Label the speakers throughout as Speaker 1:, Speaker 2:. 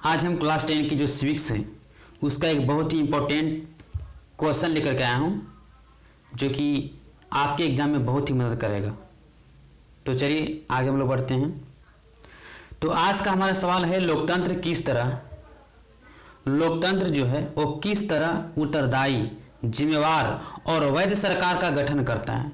Speaker 1: आज हम क्लास 10 की जो सिविक्स है उसका एक बहुत ही इम्पोर्टेंट क्वेश्चन लेकर के आया हूँ जो कि आपके एग्जाम में बहुत ही मदद करेगा। तो चलिए आगे हम लोग बढ़ते हैं। तो आज का हमारा सवाल है लोकतंत्र जो है वो किस तरह उत्तरदायी, जिम्मेवार और वैध सरकार का गठन करता है।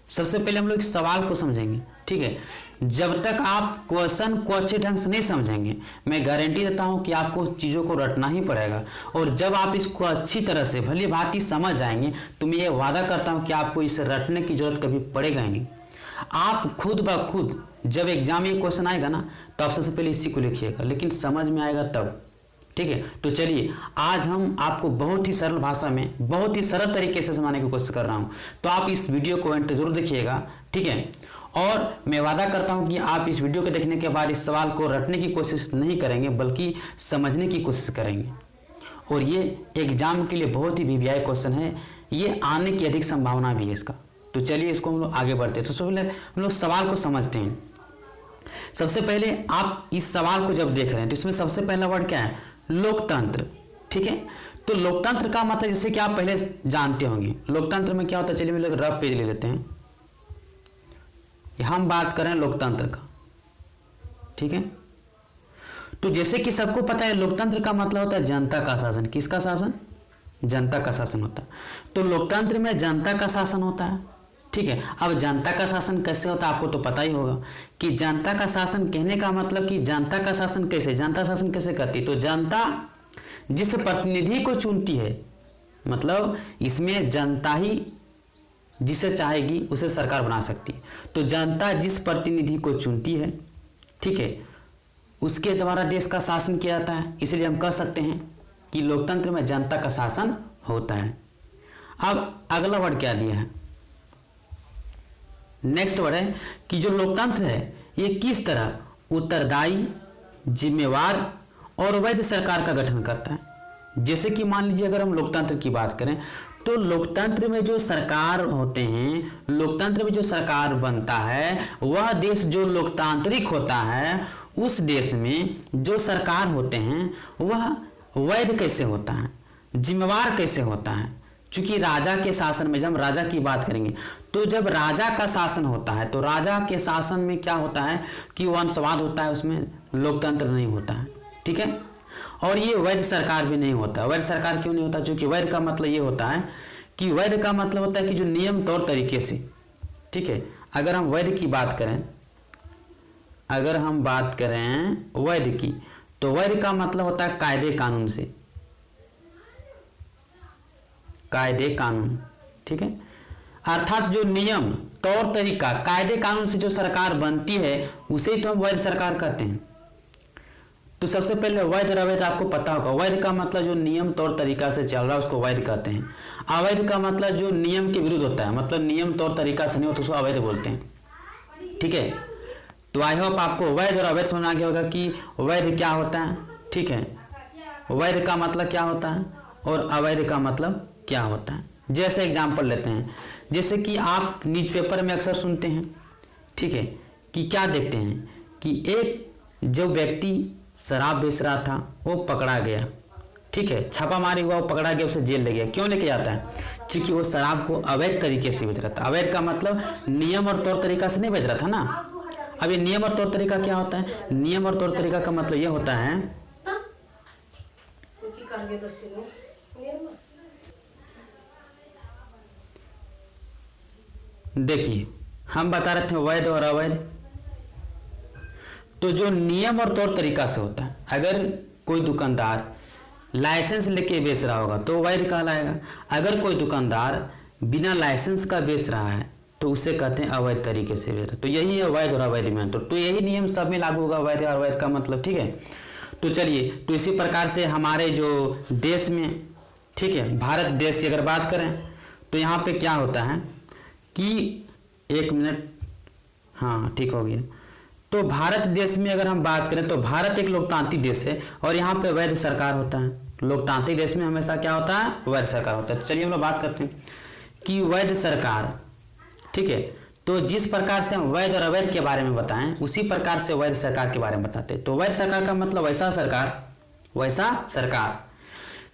Speaker 1: सबसे पहले हम लोग इस सवाल को समझेंगे, ठीक है। जब तक आप क्वेश्चन को अच्छे ढंग से नहीं समझेंगे, मैं गारंटी देता हूं कि आपको चीज़ों को रटना ही पड़ेगा। और जब आप इसको अच्छी तरह से भली भांति समझ जाएंगे तो मैं ये वादा करता हूं कि आपको इसे रटने की जरूरत कभी पड़ेगा ही नहीं। आप खुद ब खुद जब एग्जाम में क्वेश्चन आएगा ना तो आप सबसे पहले इसी को लिखिएगा, लेकिन समझ में आएगा तब, ठीक है। तो चलिए आज हम आपको बहुत ही सरल भाषा में, बहुत ही सरल तरीके से समझाने की कोशिश कर रहा हूं। तो आप इस वीडियो को एंड जरूर देखिएगा, ठीक है। और मैं वादा करता हूं कि आप इस वीडियो को देखने के बाद इस सवाल को रटने की कोशिश नहीं करेंगे बल्कि समझने की कोशिश करेंगे। और ये एग्जाम के लिए बहुत ही वीवीआई क्वेश्चन है, ये आने की अधिक संभावना भी है इसका। तो चलिए इसको हम लोग आगे बढ़ते हैं। तो सबसे पहले हम लोग सवाल को समझते हैं। सबसे पहले आप इस सवाल को जब देख रहे हैं तो इसमें सबसे पहला वर्ड क्या है? लोकतंत्र, ठीक है। तो लोकतंत्र का मतलब जैसे कि आप पहले जानते होंगे लोकतंत्र में क्या होता है। चलिए हम लोग रफ पेज ले लेते हैं। हम बात करें लोकतंत्र का, ठीक है। तो जैसे कि सबको पता है लोकतंत्र का मतलब होता है जनता का शासन। किसका शासन? जनता का शासन होता है। तो लोकतंत्र में जनता का शासन होता है, ठीक है। अब जनता का शासन कैसे होता है आपको तो पता ही होगा कि जनता का शासन कहने का मतलब कि जनता का शासन कैसे, जनता शासन कैसे करती। तो जनता जिस प्रतिनिधि को चुनती है, मतलब इसमें जनता ही जिसे चाहेगी उसे सरकार बना सकती है। तो जनता जिस प्रतिनिधि को चुनती है, ठीक है, उसके द्वारा देश का शासन किया जाता है। इसलिए हम कह सकते हैं कि लोकतंत्र में जनता का शासन होता है। अब अगला वर्ड क्या दिया है? नेक्स्ट वर्ड है कि जो लोकतंत्र है ये किस तरह उत्तरदायी, जिम्मेवार और वैध सरकार का गठन करता है। जैसे कि मान लीजिए अगर हम लोकतंत्र की बात करें तो लोकतंत्र में जो सरकार होते हैं, लोकतंत्र में जो सरकार बनता है वह देश जो लोकतांत्रिक होता है उस देश में जो सरकार होते हैं वह वैध कैसे होता है, जिम्मेवार कैसे होता है। क्योंकि राजा के शासन में, जब हम राजा की बात करेंगे तो जब राजा का शासन होता है तो राजा के शासन में क्या होता है कि वंशवाद होता है, उसमें लोकतंत्र नहीं होता है, ठीक है। और ये वैध सरकार भी नहीं होता। वैध सरकार क्यों नहीं होता? क्योंकि वैध का मतलब ये होता है कि वैध का मतलब होता है कि जो नियम तौर तरीके से, ठीक है। अगर हम वैध की बात करें, अगर हम बात करें वैध की, तो वैध का मतलब होता है कायदे कानून से, कायदे कानून, ठीक है। अर्थात जो नियम तौर तरीका कायदे कानून से जो सरकार बनती है उसे ही तो हम वैध सरकार कहते हैं। तो सबसे पहले वैध और अवैध आपको पता होगा। वैध का मतलब जो नियम तौर तरीका से चल रहा है उसको वैध कहते हैं। अवैध का मतलब जो नियम के विरुद्ध होता है, मतलब नियम तौर तरीका से नहीं होता उसको अवैध बोलते हैं, ठीक है। तो आई होप आपको वैध और अवैध समझ आ गया होगा कि वैध क्या होता है, ठीक है। वैध का मतलब क्या होता है और अवैध का मतलब क्या होता है। जैसे एग्जाम्पल लेते हैं, जैसे कि आप न्यूज़पेपर में अक्सर सुनते हैं, ठीक है, कि क्या देखते हैं कि एक जो व्यक्ति शराब बेच रहा था वो पकड़ा गया, ठीक है, छापामारी हुआ, वो पकड़ा गया, उसे जेल ले गया। क्यों लेके जाता है? क्योंकि वो शराब को अवैध तरीके से बेच रहा था। अवैध का मतलब नियम और तौर तरीका से नहीं बेच रहा था ना। अब ये नियम और तौर तरीका क्या होता है? नियम और तौर तरीका का मतलब ये होता है, देखिए हम बता रहे थे वैध और अवैध। तो जो नियम और तौर तरीका से होता है, अगर कोई दुकानदार लाइसेंस लेके बेच रहा होगा तो वैध कहलाएगा। अगर कोई दुकानदार बिना लाइसेंस का बेच रहा है तो उसे कहते हैं अवैध तरीके से बेच रहा। तो यही है वैध और अवैध में। तो यही नियम सब में लागू होगा, वैध और अवैध का मतलब, ठीक है। तो चलिए, तो इसी प्रकार से हमारे जो देश में, ठीक है, भारत देश की अगर बात करें तो यहाँ पे क्या होता है कि एक मिनट, हाँ ठीक हो गया। तो भारत देश में अगर हम बात करें तो भारत एक लोकतांत्रिक देश है और यहाँ पे वैध सरकार होता है। लोकतांत्रिक देश में हमेशा क्या होता है? वैध सरकार होता है। चलिए हम लोग बात करते हैं कि वैध सरकार, ठीक है। तो जिस प्रकार से हम वैध और अवैध के बारे में बताएं उसी प्रकार से वैध सरकार के बारे में बताते हैं। तो वैध सरकार का मतलब ऐसा सरकार, वैसा सरकार।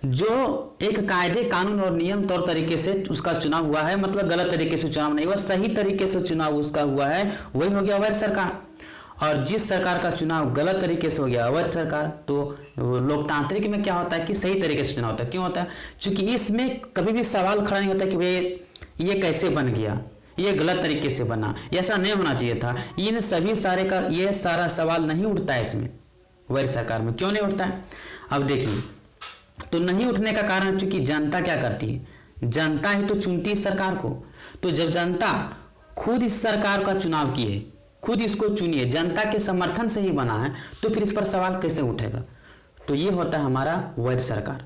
Speaker 1: जो एक कायदे कानून और नियम तौर तरीके से उसका चुनाव हुआ है, मतलब गलत तरीके से चुनाव नहीं हुआ, सही तरीके से चुनाव उसका हुआ है, वही हो गया अवैध सरकार। और जिस सरकार का चुनाव गलत तरीके से हो गया अवैध सरकार, तो लोकतांत्रिक में क्या होता है कि सही तरीके से चुनाव होता है। क्यों होता है? क्योंकि इसमें कभी भी सवाल खड़ा नहीं होता कि भाई ये कैसे बन गया, ये गलत तरीके से बना, ऐसा नहीं होना चाहिए था। इन सभी सारे का ये सारा सवाल नहीं उठता है इसमें, अवैध सरकार में। क्यों नहीं उठता है? अब देखिए, तो नहीं उठने का कारण क्योंकि जनता क्या करती है, जनता ही तो चुनती है सरकार को। तो जब जनता खुद इस सरकार का चुनाव की है, खुद इसको चुनिए, जनता के समर्थन से ही बना है, तो फिर इस पर सवाल कैसे उठेगा? तो ये होता है हमारा वैध सरकार।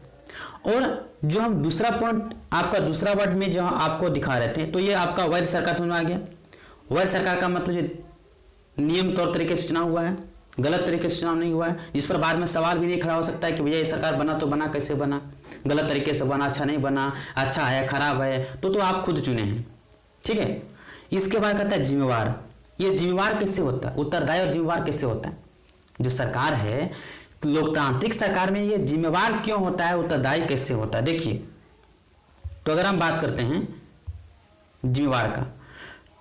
Speaker 1: और जो हम दूसरा पॉइंट, आपका दूसरा वर्ड में जो आपको दिखा रहे थे, तो ये आपका वैध सरकार समझ में आ गया। वैध सरकार का मतलब नियम तौर तरीके से चुनाव हुआ है, गलत तरीके से चुनाव नहीं हुआ है, जिस पर बाद में सवाल भी नहीं खड़ा हो सकता है कि भैया ये सरकार बना तो बना कैसे बना, गलत तरीके से बना, अच्छा नहीं बना, अच्छा है खराब है, तो आप खुद चुने हैं। ठीक है। इसके बाद कहता है जिम्मेवार। ये जिम्मेवार किससे होता है? उत्तरदायी और जिम्मेवार किससे होता है? जो सरकार है, लोकतांत्रिक सरकार में ये जिम्मेवार क्यों होता है, उत्तरदायी कैसे होता है? देखिए, तो अगर हम बात करते हैं जिम्मेवार का,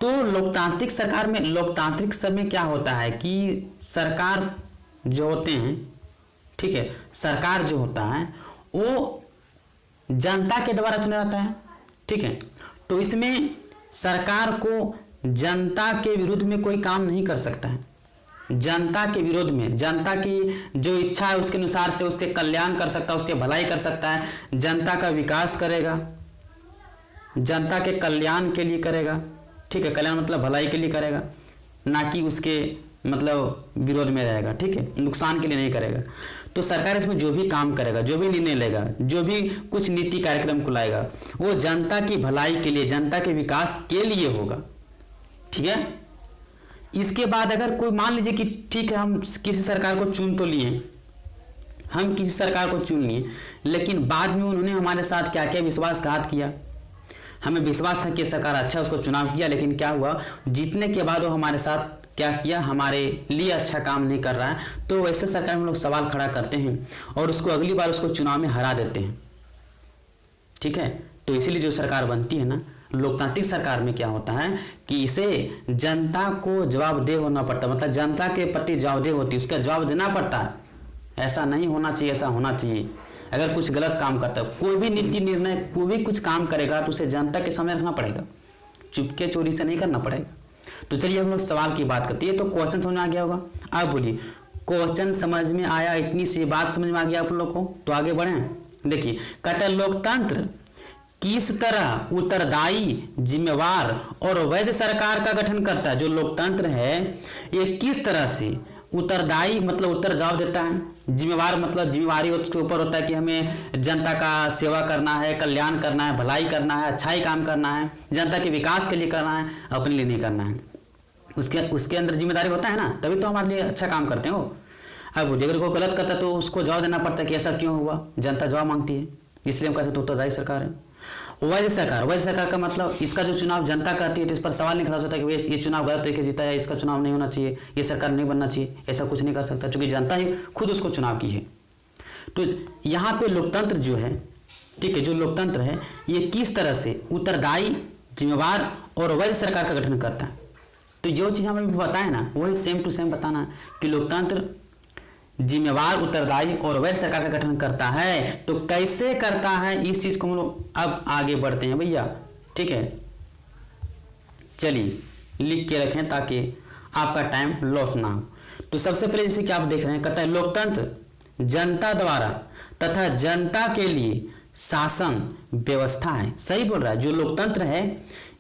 Speaker 1: तो लोकतांत्रिक सरकार में, लोकतांत्रिक समय क्या होता है कि सरकार जो होते हैं, ठीक है, सरकार जो होता है वो जनता के द्वारा चुना जाता है। ठीक है। तो इसमें सरकार को जनता के विरुद्ध में कोई काम नहीं कर सकता है। जनता के विरोध में, जनता की जो इच्छा है उसके अनुसार से उसके कल्याण कर सकता है, उसके भलाई कर सकता है, जनता का विकास करेगा, जनता के कल्याण के लिए करेगा। ठीक है, कल्याण मतलब भलाई के लिए करेगा, ना कि उसके मतलब विरोध में रहेगा। ठीक है, नुकसान के लिए नहीं करेगा। तो सरकार इसमें जो भी काम करेगा, जो भी निर्णय लेगा, जो भी कुछ नीति कार्यक्रम को लाएगा, वो जनता की भलाई के लिए, जनता के विकास के लिए होगा। ठीक है। इसके बाद अगर कोई मान लीजिए कि ठीक है, हम किसी सरकार को चुन तो लिए, हम किसी सरकार को चुन लिए, लेकिन बाद में उन्होंने हमारे साथ क्या किया, विश्वासघात किया। हमें विश्वास था कि सरकार अच्छा, उसको चुनाव किया, लेकिन क्या हुआ, जीतने के बाद वो हमारे साथ क्या किया, हमारे लिए अच्छा काम नहीं कर रहा है, तो वैसे सरकार में लोग सवाल खड़ा करते हैं और उसको अगली बार उसको चुनाव में हरा देते हैं। ठीक है। तो इसीलिए जो सरकार बनती है ना, लोकतांत्रिक सरकार में क्या होता है कि इसे जनता को जवाबदेह होना पड़ता है, मतलब जनता के प्रति जवाबदेह होती है, उसका जवाब देना पड़ता है। ऐसा नहीं होना चाहिए, ऐसा होना चाहिए। अगर कुछ गलत काम करता है, कोई भी नीति निर्णय, कोई भी कुछ काम करेगा, तो उसे जनता के सामने रखना पड़ेगा, चुपके चोरी से नहीं करना पड़ेगा। तो चलिए हम लोग सवाल की बात करते हैं। तो क्वेश्चन समझ में आ गया होगा। अब बोलिए, क्वेश्चन समझ में आया, इतनी सी बात समझ में आ गया आप लोग को, तो आगे बढ़ें। देखिए, कहता है लोकतंत्र किस तरह उत्तरदायी, जिम्मेवार और वैध सरकार का गठन करता है। जो लोकतंत्र है ये किस तरह से उत्तरदायी मतलब उत्तर जवाब देता है, जिम्मेवार मतलब जिम्मेवारी उसके ऊपर होता है कि हमें जनता का सेवा करना है, कल्याण करना है, भलाई करना है, अच्छाई काम करना है, जनता के विकास के लिए करना है, अपने लिए नहीं करना है। उसके अंदर जिम्मेदारी होता है ना, तभी तो हमारे लिए अच्छा काम करते हो। अब अगर कोई गलत करता है तो उसको जवाब देना पड़ता है कि ऐसा क्यों हुआ, जनता जवाब मांगती है, इसलिए हम कह सकते उत्तरदायी सरकार है। वैध सरकार, वैध सरकार का मतलब इसका जो चुनाव जनता करती है तो इस पर सवाल नहीं खड़ा हो सकता कि ये चुनाव गलत तरीके से जीता है, इसका चुनाव नहीं होना चाहिए, ये सरकार नहीं बनना चाहिए, ऐसा कुछ नहीं कर सकता, क्योंकि जनता ही खुद उसको चुनाव की है। तो यहाँ पे लोकतंत्र जो है, ठीक है, जो लोकतंत्र है ये किस तरह से उत्तरदायी, जिम्मेवार और वैध सरकार का गठन करता है। तो जो चीज़ हमें बताए ना, वही सेम टू सेम बताना है कि लोकतंत्र जिम्मेवार, उत्तरदायी और वैध सरकार का गठन करता है। तो कैसे करता है, इस चीज को हम लोग अब आगे बढ़ते हैं भैया। ठीक है, चलिए लिख के रखें ताकि आपका टाइम लॉस ना हो। तो सबसे पहले जैसे कि आप देख रहे हैं, कहता है लोकतंत्र जनता द्वारा तथा जनता के लिए शासन व्यवस्था है। सही बोल रहा है। जो लोकतंत्र है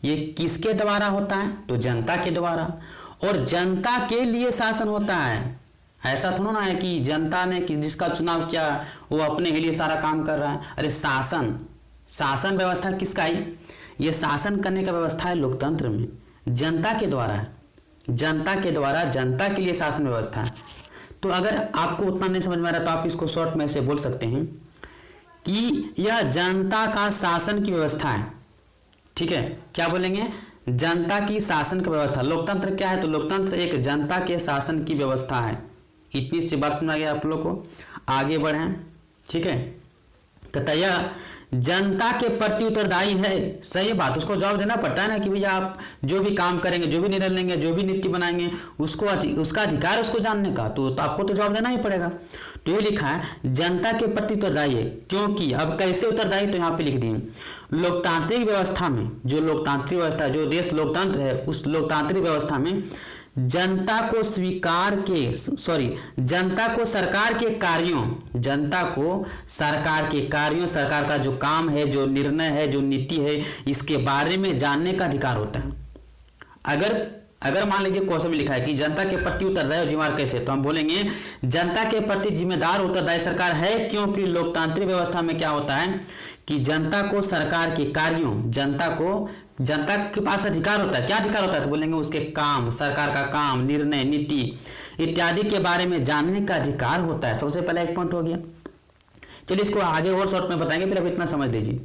Speaker 1: ये किसके द्वारा होता है, तो जनता के द्वारा, और जनता के लिए शासन होता है। ऐसा थोड़ा ना है कि जनता ने जिसका चुनाव किया वो अपने के लिए सारा काम कर रहा है। अरे शासन व्यवस्था किसका है, ये शासन करने का व्यवस्था है लोकतंत्र में, जनता के द्वारा है, जनता के द्वारा, जनता के लिए शासन व्यवस्था है। तो अगर आपको उतना नहीं समझ में आ रहा तो आप इसको शॉर्ट में से बोल सकते हैं कि यह जनता का शासन की व्यवस्था है। ठीक है, क्या बोलेंगे, जनता की शासन की व्यवस्था। लोकतंत्र क्या है, तो लोकतंत्र एक जनता के शासन की व्यवस्था है। इतनी सी बात सुना गया आप लोग को। आगे बढ़ें। ठीक है। कहता है यह जनता के प्रति उत्तरदायी है। सही बात, उसको जवाब देना पड़ता है ना कि भैया आप जो भी काम करेंगे, जो भी निर्णय लेंगे, जो भी नीति बनाएंगे, उसको उसका अधिकार है उसको जानने का, तो आपको तो जवाब देना ही पड़ेगा। तो ये लिखा है जनता के प्रति उत्तरदायी है, क्योंकि अब कैसे उत्तरदायी, तो यहाँ पे लिख दिए लोकतांत्रिक व्यवस्था में, जो लोकतांत्रिक व्यवस्था, जो देश लोकतंत्र है, उस लोकतांत्रिक व्यवस्था में जनता को जनता को सरकार के कार्यों, जनता को सरकार के कार्यों, सरकार का जो काम है, जो निर्णय है, जो नीति है, इसके बारे में जानने का अधिकार होता है। अगर मान लीजिए क्वेश्चन में लिखा है कि जनता के प्रति उत्तरदायी और जिम्मेदार कैसे, तो हम बोलेंगे जनता के प्रति जिम्मेदार उत्तरदायी सरकार है, क्योंकि लोकतांत्रिक व्यवस्था में क्या होता है कि जनता को सरकार के कार्यों, जनता के पास अधिकार होता है। क्या अधिकार होता है, तो बोलेंगे उसके काम, सरकार का काम, निर्णय, नीति इत्यादि के बारे में जानने का अधिकार होता है। सबसे पहला एक पॉइंट हो गया। चलिए इसको आगे और शॉर्ट में बताएंगे, फिर अब इतना समझ लीजिए।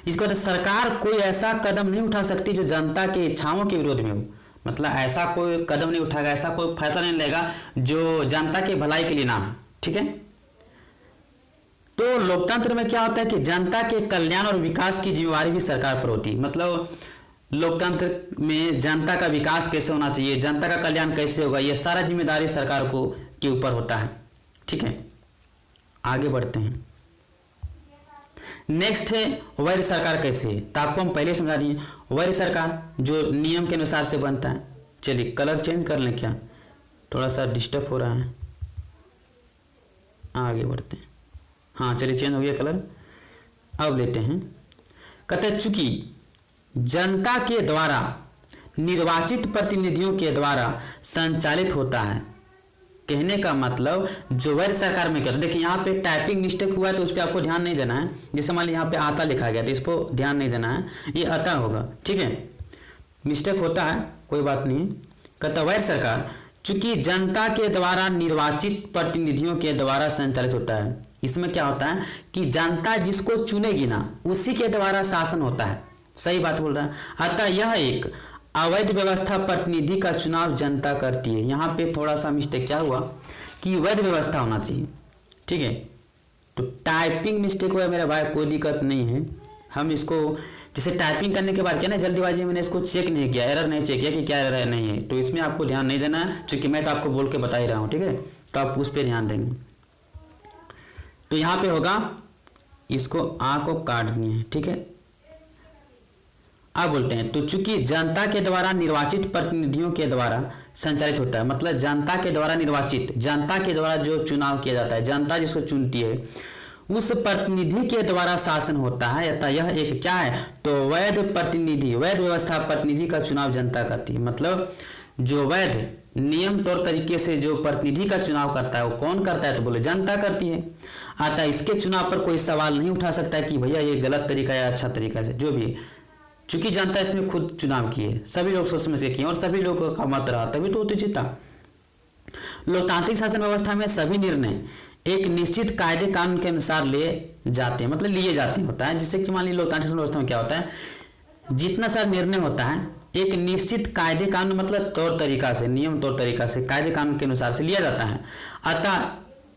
Speaker 1: इसको तो सरकार कोई ऐसा कदम नहीं उठा सकती जो जनता के इच्छाओं के विरोध में हो, मतलब ऐसा कोई कदम नहीं उठाएगा, ऐसा कोई फैसला नहीं लेगा जो जनता के भलाई के लिए ना हो। ठीक है, तो लोकतंत्र में क्या होता है कि जनता के कल्याण और विकास की जिम्मेवारी भी सरकार पर होती है। मतलब लोकतंत्र में जनता का विकास कैसे होना चाहिए, जनता का कल्याण कैसे होगा, यह सारा जिम्मेदारी सरकार को के ऊपर होता है। ठीक है, आगे बढ़ते हैं। नेक्स्ट है वैध सरकार कैसे है, तो आपको हम पहले समझा दिए। वैध सरकार जो नियम के अनुसार से बनता है। चलिए कलर चेंज कर लें, क्या थोड़ा सा डिस्टर्ब हो रहा है, आगे बढ़ते हैं। हाँ चलिए चेंज हो गया कलर, अब लेते हैं। कहते हैं चूंकि जनता के द्वारा निर्वाचित प्रतिनिधियों के द्वारा संचालित होता है, कहने का मतलब जो वैध सरकार में कर, देखिए यहाँ पे टाइपिंग मिस्टेक हुआ है तो उस पर आपको ध्यान नहीं देना है। जैसे मान लीजिए यहाँ पे आता लिखा गया तो इस पर ध्यान नहीं देना है, ये आता होगा। ठीक है, मिस्टेक होता है, कोई बात नहीं। कहता वैध सरकार चूंकि जनता के द्वारा निर्वाचित प्रतिनिधियों के द्वारा संचालित होता है, इसमें क्या होता है कि जनता जिसको चुनेगी ना उसी के द्वारा शासन होता है। सही बात बोल रहा है। अतः यह एक अवैध व्यवस्था प्रतिनिधि का चुनाव जनता करती है। यहाँ पे थोड़ा सा मिस्टेक क्या हुआ कि वैध व्यवस्था होना चाहिए। ठीक है, तो टाइपिंग मिस्टेक हुआ मेरा भाई, कोई दिक्कत नहीं है। हम इसको जैसे टाइपिंग करने के बाद क्या ना जल्दीबाजी मैंने इसको चेक नहीं किया, एरर नहीं चेक किया कि क्या एरर नहीं है, तो इसमें आपको ध्यान नहीं देना है, क्योंकि मैं तो आपको बोल के बता ही रहा हूँ। ठीक है, तो आप उस पर ध्यान देंगे। तो यहाँ पे होगा, इसको आ को काट दिए हैं। ठीक है, अब बोलते हैं तो चूंकि जनता के द्वारा निर्वाचित प्रतिनिधियों के द्वारा संचालित होता है, मतलब जनता के द्वारा निर्वाचित, जनता के द्वारा जो चुनाव किया जाता है, जनता जिसको चुनती है उस प्रतिनिधि के द्वारा शासन होता है। अतः यह एक क्या है, तो वैध प्रतिनिधि, वैध व्यवस्था प्रतिनिधि का चुनाव जनता करती है। मतलब जो वैध नियम तौर तरीके से जो प्रतिनिधि का चुनाव करता है वो कौन करता है, तो बोले जनता करती है। अतः इसके चुनाव पर कोई सवाल नहीं उठा सकता है कि भैया ये गलत तरीका या अच्छा तरीका से, जो भी, चूंकि जनता इसमें खुद चुनाव किए, सभी लोग सोच समझ के किए और सभी लोगों का मत रहा, तभी तो जीता। लोकतांत्रिक शासन व्यवस्था में सभी निर्णय एक निश्चित कायदे कानून के अनुसार ले जाते हैं, मतलब लिए जाते होता है। जिससे कि मान लीजिए लोकतांत्रिक शासन व्यवस्था में क्या होता है, जितना सारा निर्णय होता है एक निश्चित कायदे कानून, मतलब तौर तरीका से, नियम तौर तरीका से, कायदे कानून के अनुसार से लिया जाता है। अतः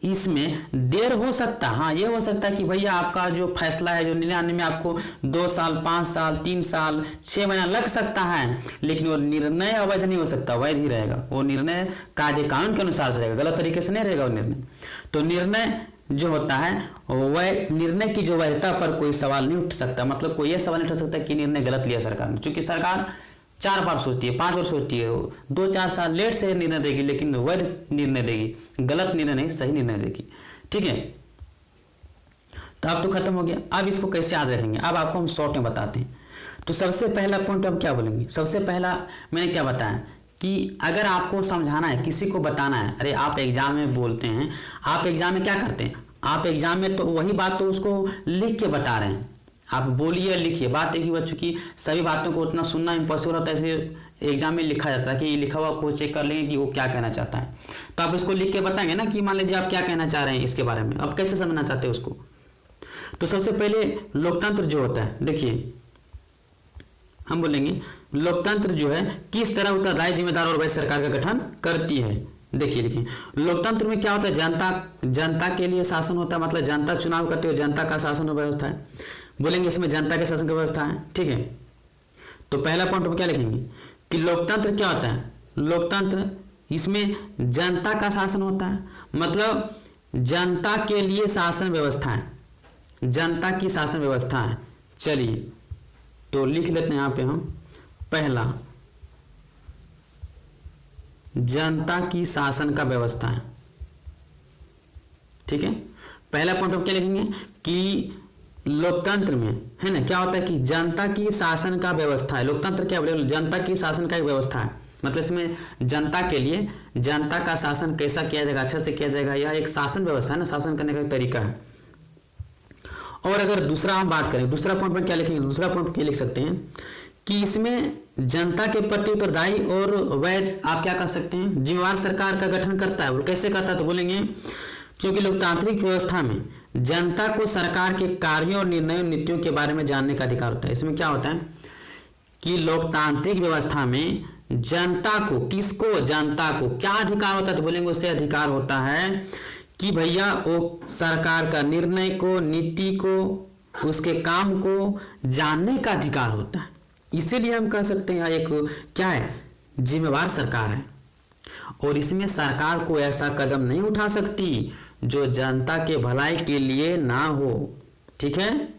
Speaker 1: इसमें देर हो सकता है, हाँ ये हो सकता है कि भैया आपका जो फैसला है, जो निर्णय आने में आपको 2 साल, 5 साल, 3 साल, 6 महीना लग सकता है, लेकिन वो निर्णय अवैध नहीं हो सकता, वैध ही रहेगा। वो निर्णय कायदे कानून के अनुसार से रहेगा, गलत तरीके से नहीं रहेगा वो निर्णय। तो निर्णय जो होता है वह निर्णय की जो वैधता पर कोई सवाल नहीं उठ सकता, मतलब कोई ये सवाल नहीं उठ सकता कि निर्णय गलत लिया सरकार ने, क्योंकि सरकार 4 बार सोचती है, 5 बार सोचती है, 2-4 साल लेट से निर्णय देगी, लेकिन वैध निर्णय देगी, गलत निर्णय नहीं, सही निर्णय देगी। ठीक है, तो अब तो खत्म हो गया। अब इसको कैसे याद रखेंगे, अब आपको हम शॉर्ट में बताते हैं। तो सबसे पहला पॉइंट हम क्या बोलेंगे, सबसे पहला मैंने क्या बताया कि अगर आपको समझाना है, किसी को बताना है, अरे आप एग्जाम में बोलते हैं, आप एग्जाम में क्या करते हैं, आप एग्जाम में तो वही बात तो उसको लिख के बता रहे हैं, आप बोलिए लिखिए, बात एक ही बच्चों की, सभी बातों को उतना सुनना इम्पॉसिबल होता है, ऐसे एग्जाम में लिखा जाता है कि ये लिखा हुआ को चेक कर लेंगे कि वो क्या कहना चाहता है। तो आप इसको लिख के बताएंगे ना कि मान लीजिए आप क्या कहना चाह रहे हैं इसके बारे में, आप कैसे समझना चाहते हैं उसको। तो सबसे पहले लोकतंत्र जो होता है, देखिए हम बोलेंगे लोकतंत्र जो है किस तरह उत्तरदायी, जिम्मेदार और वैध सरकार का गठन करती है। देखिए लिखिए, लोकतंत्र में क्या होता है, जनता के लिए शासन होता है, मतलब जनता चुनाव करते हुए जनता का शासन व्यवस्था है। बोलेंगे इसमें जनता के शासन की व्यवस्था है, ठीक है। तो पहला पॉइंट में क्या लिखेंगे कि लोकतंत्र क्या होता है, लोकतंत्र इसमें जनता का शासन होता है, मतलब जनता के लिए शासन व्यवस्था है, जनता की शासन व्यवस्था है। चलिए तो लिख लेते हैं यहाँ पे हम, पहला जनता की शासन का व्यवस्था है, ठीक है। पहला पॉइंट हम क्या लिखेंगे कि लोकतंत्र में है ना क्या होता है कि जनता की शासन का व्यवस्था है। लोकतंत्र क्या बोले, जनता की शासन का एक व्यवस्था है, मतलब इसमें जनता के लिए जनता का शासन कैसा किया जाएगा, अच्छा से किया जाएगा, यह एक शासन व्यवस्था है ना, शासन करने का तरीका है। और अगर दूसरा हम बात करें, दूसरा पॉइंट में क्या लिखेंगे, दूसरा पॉइंट क्या लिख सकते हैं कि इसमें जनता के प्रति उत्तरदायी और वैध आप क्या कर सकते हैं, जिम्मेवार सरकार का गठन करता है। और कैसे करता है, तो बोलेंगे क्योंकि लोकतांत्रिक व्यवस्था में जनता को सरकार के कार्यों और निर्णयों नीतियों के बारे में जानने का अधिकार होता है। इसमें क्या होता है कि लोकतांत्रिक व्यवस्था में जनता को, किसको, जनता को क्या अधिकार होता है, तो बोलेंगे उससे अधिकार होता है कि भैया वो सरकार का निर्णय को, नीति को, उसके काम को जानने का अधिकार होता है। इसीलिए हम कह सकते हैं एक क्या है, जिम्मेवार सरकार है। और इसमें सरकार को ऐसा कदम नहीं उठा सकती जो जनता के भलाई के लिए ना हो, ठीक है।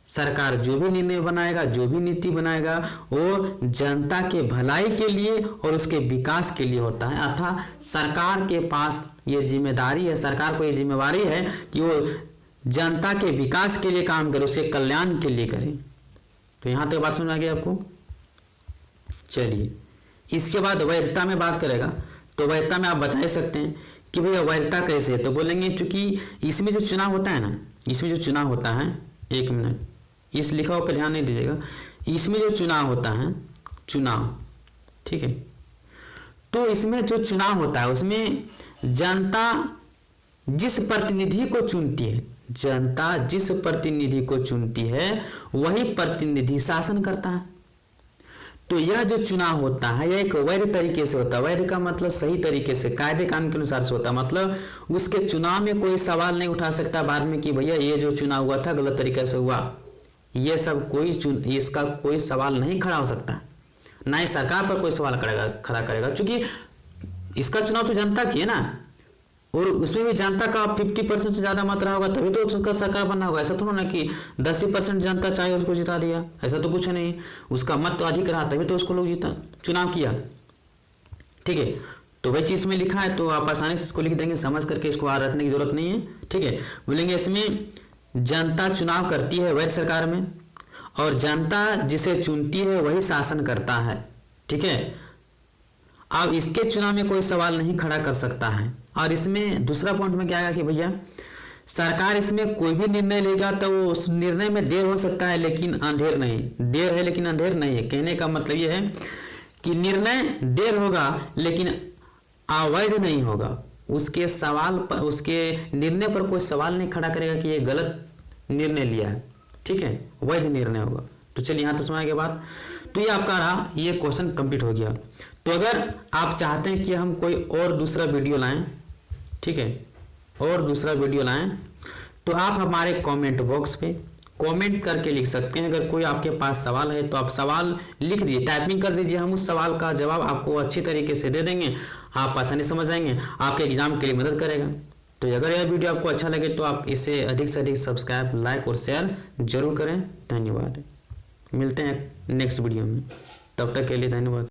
Speaker 1: सरकार जो भी निर्णय बनाएगा, जो भी नीति बनाएगा, वो जनता के भलाई के लिए और उसके विकास के लिए होता है। अर्थात सरकार के पास ये जिम्मेदारी है, सरकार को ये जिम्मेवारी है कि वो जनता के विकास के लिए काम करे, उसके कल्याण के लिए करे। तो यहां तक बात समझ आ गई आपको। चलिए इसके बाद वैधता में बात करेगा, तो वैधता में आप बता ही सकते हैं कि भैया वैधता कैसे है, तो बोलेंगे चूंकि इसमें जो चुनाव होता है ना, इसमें जो चुनाव होता है, एक मिनट इस लिखा हुआ पे ध्यान नहीं दीजिएगा, इसमें जो चुनाव होता है, चुनाव, ठीक है। तो इसमें जो चुनाव होता है उसमें जनता जिस प्रतिनिधि को चुनती है, जनता जिस प्रतिनिधि को चुनती है वही प्रतिनिधि शासन करता है। तो यह जो चुनाव होता है यह एक वैध तरीके से होता है। वैध का मतलब सही तरीके से, कायदे कानून के अनुसार से होता है, मतलब उसके चुनाव में कोई सवाल नहीं उठा सकता बाद में कि भैया ये जो चुनाव हुआ था गलत तरीके से हुआ, ये सब कोई इसका कोई सवाल नहीं खड़ा हो सकता, ना ही सरकार पर कोई सवाल खड़ा करेगा, क्योंकि इसका चुनाव तो जनता की है ना, और उसमें भी जनता का 50% से ज्यादा मत रहा होगा तभी तो उसका सरकार बनना होगा। ऐसा थोड़ा ना कि 10% जनता चाहे उसको जिता दिया, ऐसा तो कुछ नहीं, उसका मत तो अधिक रहा तभी तो उसको लोग जीता चुनाव किया, ठीक है। तो वही चीज में लिखा है तो आप आसानी से इसको लिख देंगे, समझ करके इसको और रटने की जरूरत नहीं है, ठीक है। बोलेंगे इसमें जनता चुनाव करती है वैध सरकार में, और जनता जिसे चुनती है वही शासन करता है, ठीक है। अब इसके चुनाव में कोई सवाल नहीं खड़ा कर सकता है। और इसमें दूसरा पॉइंट में क्या आएगा कि भैया सरकार इसमें कोई भी निर्णय लेगा तो वो उस निर्णय में देर हो सकता है लेकिन अंधेर नहीं, देर है लेकिन अंधेर नहीं है। कहने का मतलब ये है कि निर्णय देर होगा लेकिन अवैध नहीं होगा, उसके सवाल पर, उसके निर्णय पर कोई सवाल नहीं खड़ा करेगा कि ये गलत निर्णय लिया है, ठीक है, वैध निर्णय होगा। तो चलिए यहाँ तो समझ के बाद तो ये आपका रहा, ये क्वेश्चन कंप्लीट हो गया। तो अगर आप चाहते हैं कि हम कोई और दूसरा वीडियो लाएं, ठीक है, और दूसरा वीडियो लाएं, तो आप हमारे कमेंट बॉक्स पे कमेंट करके लिख सकते हैं। अगर कोई आपके पास सवाल है तो आप सवाल लिख दीजिए, टाइपिंग कर दीजिए, हम उस सवाल का जवाब आपको अच्छी तरीके से दे देंगे, आप आसानी समझ आएंगे, आपके एग्जाम के लिए मदद करेगा। तो अगर यह वीडियो आपको अच्छा लगे तो आप इसे अधिक से अधिक सब्सक्राइब, लाइक और शेयर जरूर करें। धन्यवाद, मिलते हैं नेक्स्ट वीडियो में, तब तक के लिए धन्यवाद।